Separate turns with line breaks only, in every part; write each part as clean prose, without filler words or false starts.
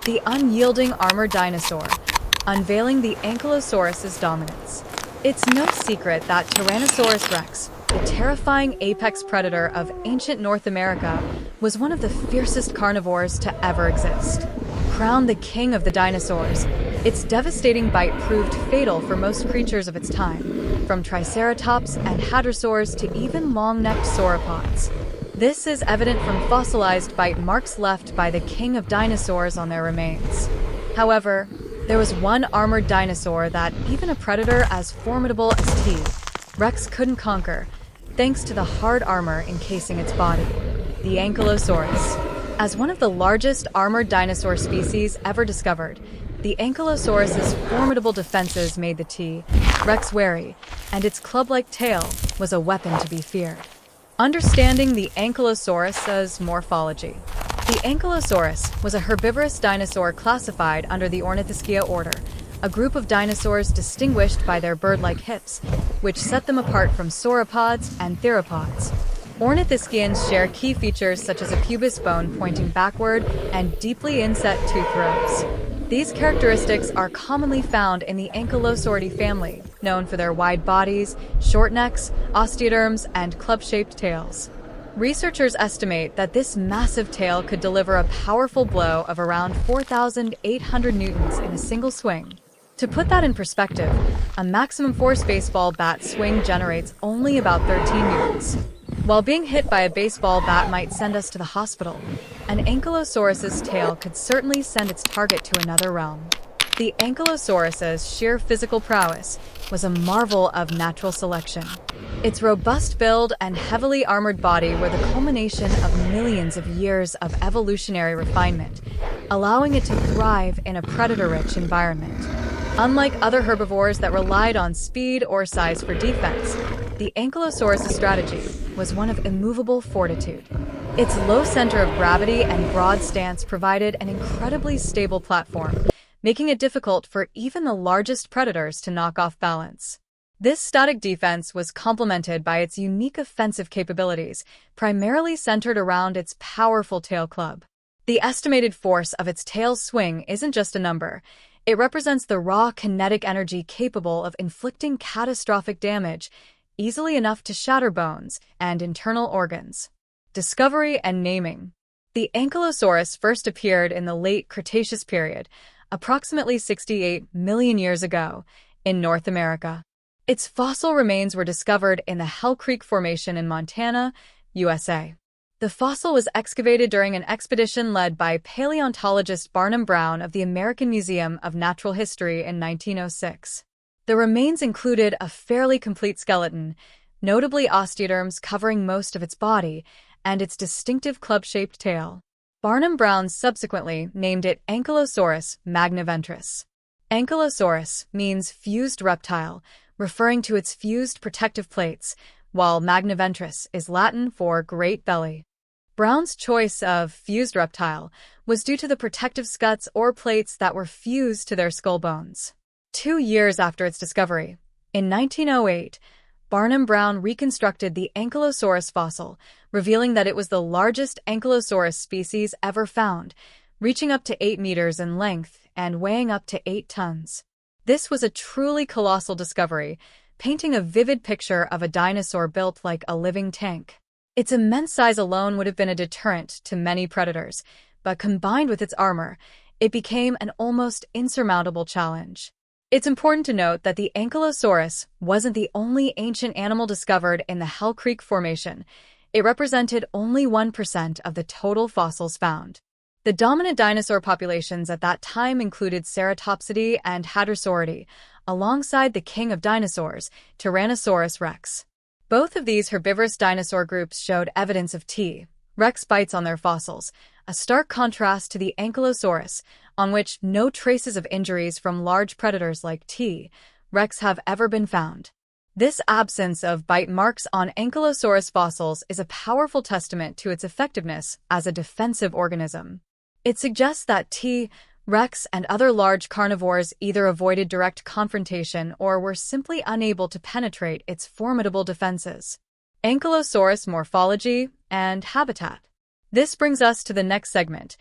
The unyielding armored dinosaur, unveiling the Ankylosaurus's dominance. It's no secret that Tyrannosaurus Rex, the terrifying apex predator of ancient North America, was one of the fiercest carnivores to ever exist. Crowned the king of the dinosaurs, its devastating bite proved fatal for most creatures of its time, from triceratops and hadrosaurs to even long-necked sauropods. This is evident from fossilized bite marks left by the king of dinosaurs on their remains. However, there was one armored dinosaur that even a predator as formidable as T. Rex couldn't conquer, thanks to the hard armor encasing its body, the Ankylosaurus. As one of the largest armored dinosaur species ever discovered, the Ankylosaurus's formidable defenses made the T. Rex wary, and its club-like tail was a weapon to be feared. Understanding the Ankylosaurus's morphology. The Ankylosaurus was a herbivorous dinosaur classified under the Ornithischia order, a group of dinosaurs distinguished by their bird-like hips, which set them apart from sauropods and theropods. Ornithischians share key features such as a pubis bone pointing backward and deeply inset tooth rows. These characteristics are commonly found in the Ankylosauridae family, known for their wide bodies, short necks, osteoderms, and club-shaped tails. Researchers estimate that this massive tail could deliver a powerful blow of around 4,800 newtons in a single swing. To put that in perspective, a maximum force baseball bat swing generates only about 13 newtons. While being hit by a baseball bat might send us to the hospital, an Ankylosaurus's tail could certainly send its target to another realm. The Ankylosaurus's sheer physical prowess was a marvel of natural selection. Its robust build and heavily armored body were the culmination of millions of years of evolutionary refinement, allowing it to thrive in a predator-rich environment. Unlike other herbivores that relied on speed or size for defense, the Ankylosaurus' strategy was one of immovable fortitude. Its low center of gravity and broad stance provided an incredibly stable platform, making it difficult for even the largest predators to knock off balance. This static defense was complemented by its unique offensive capabilities, primarily centered around its powerful tail club. The estimated force of its tail swing isn't just a number. It represents the raw kinetic energy capable of inflicting catastrophic damage, easily enough to shatter bones and internal organs. Discovery and naming. The Ankylosaurus first appeared in the Late Cretaceous period, approximately 68 million years ago, in North America. Its fossil remains were discovered in the Hell Creek Formation in Montana, USA. The fossil was excavated during an expedition led by paleontologist Barnum Brown of the American Museum of Natural History in 1906. The remains included a fairly complete skeleton, notably osteoderms covering most of its body, and its distinctive club-shaped tail. Barnum Brown subsequently named it Ankylosaurus magniventris. Ankylosaurus means fused reptile, referring to its fused protective plates, while magniventris is Latin for great belly. Brown's choice of fused reptile was due to the protective scuts or plates that were fused to their skull bones. 2 years after its discovery, in 1908, Barnum Brown reconstructed the Ankylosaurus fossil, revealing that it was the largest Ankylosaurus species ever found, reaching up to 8 meters in length and weighing up to 8 tons. This was a truly colossal discovery, painting a vivid picture of a dinosaur built like a living tank. Its immense size alone would have been a deterrent to many predators, but combined with its armor, it became an almost insurmountable challenge. It's important to note that the Ankylosaurus wasn't the only ancient animal discovered in the Hell Creek Formation. It represented only 1% of the total fossils found. The dominant dinosaur populations at that time included Ceratopsidae and Hadrosauridae, alongside the king of dinosaurs, Tyrannosaurus Rex. Both of these herbivorous dinosaur groups showed evidence of T. Rex bites on their fossils, a stark contrast to the Ankylosaurus, on which no traces of injuries from large predators like T. Rex have ever been found. This absence of bite marks on Ankylosaurus fossils is a powerful testament to its effectiveness as a defensive organism. It suggests that T. Rex and other large carnivores either avoided direct confrontation or were simply unable to penetrate its formidable defenses. Ankylosaurus morphology and habitat. This brings us to the next segment,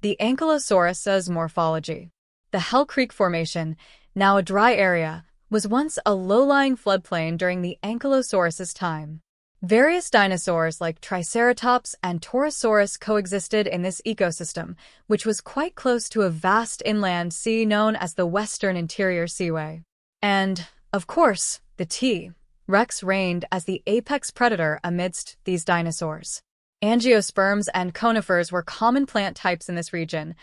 The Ankylosaurus's morphology. The Hell Creek Formation, now a dry area, was once a low-lying floodplain during the Ankylosaurus's time. Various dinosaurs like Triceratops and Torosaurus coexisted in this ecosystem, which was quite close to a vast inland sea known as the Western Interior Seaway. And, of course, the T. Rex reigned as the apex predator amidst these dinosaurs. Angiosperms and conifers were common plant types in this region,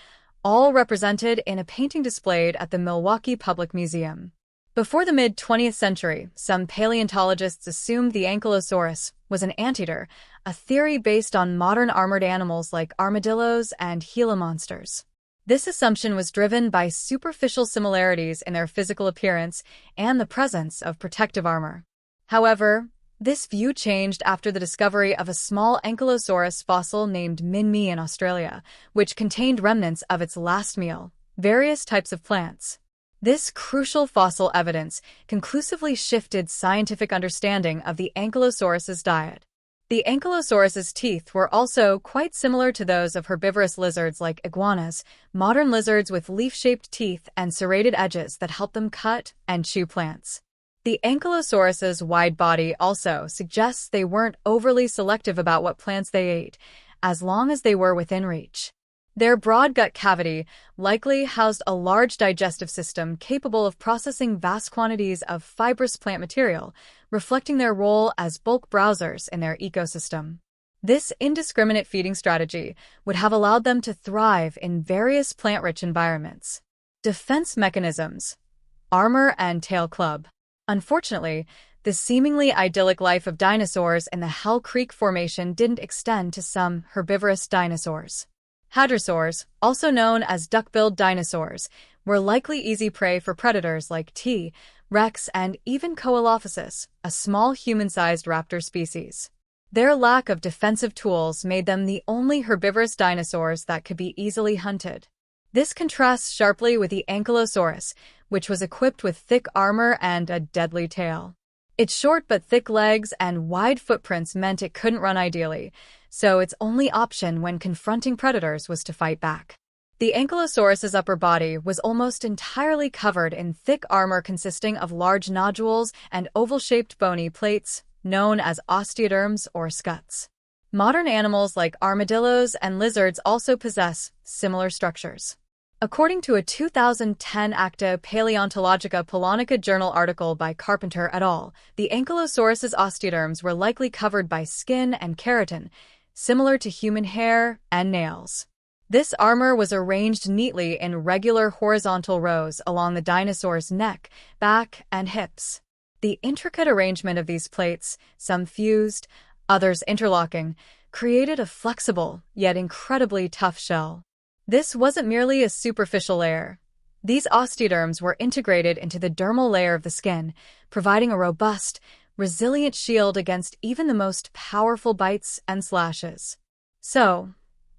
all represented in a painting displayed at the Milwaukee Public Museum. Before the mid-20th century, some paleontologists assumed the Ankylosaurus was an anteater, a theory based on modern armored animals like armadillos and Gila monsters. This assumption was driven by superficial similarities in their physical appearance and the presence of protective armor. However, this view changed after the discovery of a small Ankylosaurus fossil named Minmi in Australia, which contained remnants of its last meal, various types of plants. This crucial fossil evidence conclusively shifted scientific understanding of the Ankylosaurus's diet. The Ankylosaurus's teeth were also quite similar to those of herbivorous lizards like iguanas, modern lizards with leaf-shaped teeth and serrated edges that help them cut and chew plants. The Ankylosaurus's wide body also suggests they weren't overly selective about what plants they ate, as long as they were within reach. Their broad gut cavity likely housed a large digestive system capable of processing vast quantities of fibrous plant material, reflecting their role as bulk browsers in their ecosystem. This indiscriminate feeding strategy would have allowed them to thrive in various plant-rich environments. Defense mechanisms. Armor and tail club. Unfortunately, the seemingly idyllic life of dinosaurs in the Hell Creek Formation didn't extend to some herbivorous dinosaurs. Hadrosaurs, also known as duck-billed dinosaurs, were likely easy prey for predators like T. Rex and even Coelophysis, a small human-sized raptor species. Their lack of defensive tools made them the only herbivorous dinosaurs that could be easily hunted. This contrasts sharply with the Ankylosaurus, which was equipped with thick armor and a deadly tail. Its short but thick legs and wide footprints meant it couldn't run ideally, so its only option when confronting predators was to fight back. The Ankylosaurus's upper body was almost entirely covered in thick armor consisting of large nodules and oval-shaped bony plates, known as osteoderms or scuts. Modern animals like armadillos and lizards also possess similar structures. According to a 2010 Acta Paleontologica Polonica journal article by Carpenter et al., the Ankylosaurus's osteoderms were likely covered by skin and keratin, similar to human hair and nails. This armor was arranged neatly in regular horizontal rows along the dinosaur's neck, back, and hips. The intricate arrangement of these plates, some fused, others interlocking, created a flexible, yet incredibly tough shell. This wasn't merely a superficial layer. These osteoderms were integrated into the dermal layer of the skin, providing a robust, resilient shield against even the most powerful bites and slashes. So,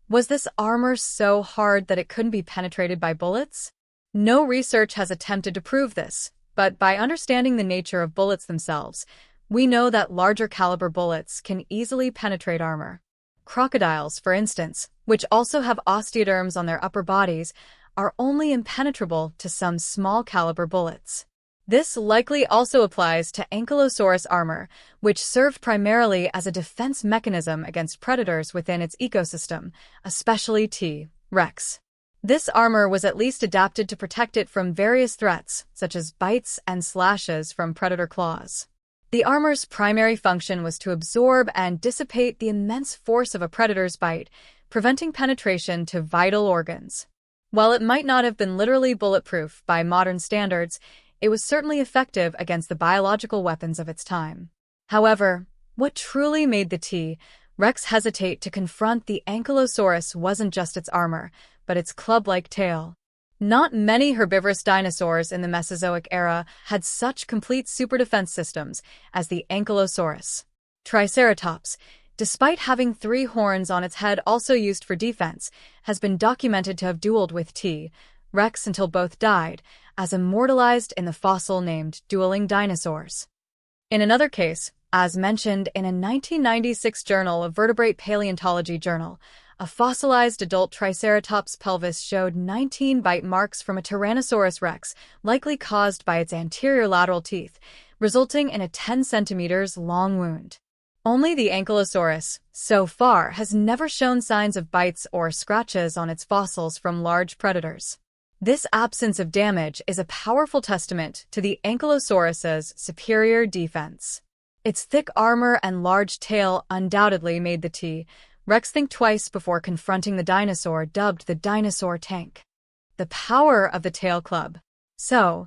was this armor so hard that it couldn't be penetrated by bullets? No research has attempted to prove this, but by understanding the nature of bullets themselves, we know that larger caliber bullets can easily penetrate armor. Crocodiles, for instance, which also have osteoderms on their upper bodies, are only impenetrable to some small caliber bullets. This likely also applies to Ankylosaurus armor, which served primarily as a defense mechanism against predators within its ecosystem, especially T. Rex. This armor was at least adapted to protect it from various threats, such as bites and slashes from predator claws. The armor's primary function was to absorb and dissipate the immense force of a predator's bite, preventing penetration to vital organs. While it might not have been literally bulletproof by modern standards, it was certainly effective against the biological weapons of its time. However, what truly made the T. Rex hesitate to confront the Ankylosaurus wasn't just its armor, but its club-like tail. Not many herbivorous dinosaurs in the Mesozoic era had such complete super-defense systems as the Ankylosaurus. Triceratops, despite having 3 horns on its head also used for defense, has been documented to have dueled with T. Rex until both died, as immortalized in the fossil named Dueling Dinosaurs. In another case, as mentioned in a 1996 Journal of Vertebrate Paleontology journal, A fossilized adult Triceratops pelvis showed 19 bite marks from a Tyrannosaurus Rex, likely caused by its anterior lateral teeth, resulting in a 10 centimeters long wound. Only the Ankylosaurus, so far, has never shown signs of bites or scratches on its fossils from large predators. This absence of damage is a powerful testament to the Ankylosaurus's superior defense. Its thick armor and large tail undoubtedly made the T-Rex think twice before confronting the dinosaur dubbed the Dinosaur Tank. The power of the tail club. So,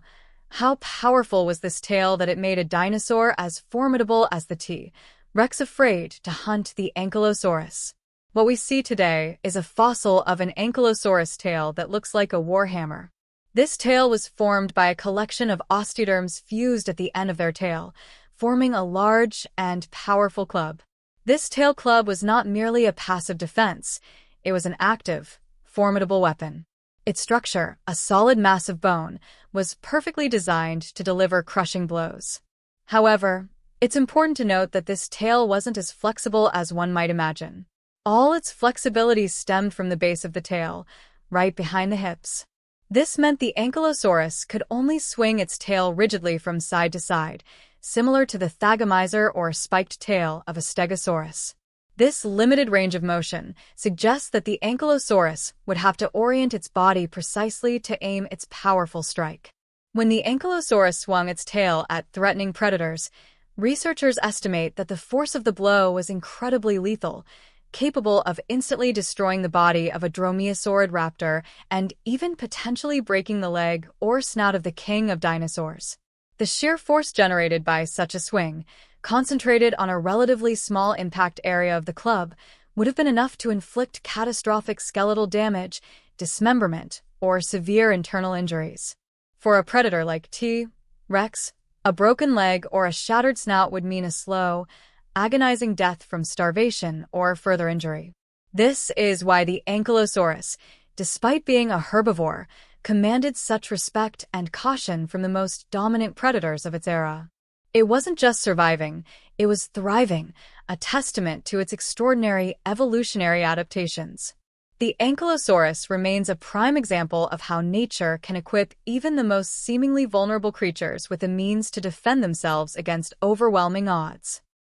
how powerful was this tail that it made a dinosaur as formidable as the T-Rex afraid to hunt the Ankylosaurus? What we see today is a fossil of an Ankylosaurus tail that looks like a warhammer. This tail was formed by a collection of osteoderms fused at the end of their tail, forming a large and powerful club. This tail club was not merely a passive defense, it was an active, formidable weapon. Its structure, a solid mass of bone, was perfectly designed to deliver crushing blows. However, it's important to note that this tail wasn't as flexible as one might imagine. All its flexibility stemmed from the base of the tail, right behind the hips. This meant the Ankylosaurus could only swing its tail rigidly from side to side, similar to the thagomizer or spiked tail of a Stegosaurus. This limited range of motion suggests that the Ankylosaurus would have to orient its body precisely to aim its powerful strike. When the Ankylosaurus swung its tail at threatening predators, researchers estimate that the force of the blow was incredibly lethal, capable of instantly destroying the body of a dromaeosaurid raptor and even potentially breaking the leg or snout of the king of dinosaurs. The sheer force generated by such a swing, concentrated on a relatively small impact area of the club, would have been enough to inflict catastrophic skeletal damage, dismemberment, or severe internal injuries. For a predator like T-Rex, a broken leg or a shattered snout would mean a slow, agonizing death from starvation or further injury. This is why the Ankylosaurus, despite being a herbivore, commanded such respect and caution from the most dominant predators of its era. It wasn't just surviving, it was thriving, a testament to its extraordinary evolutionary adaptations. The Ankylosaurus remains a prime example of how nature can equip even the most seemingly vulnerable creatures with the means to defend themselves against overwhelming odds.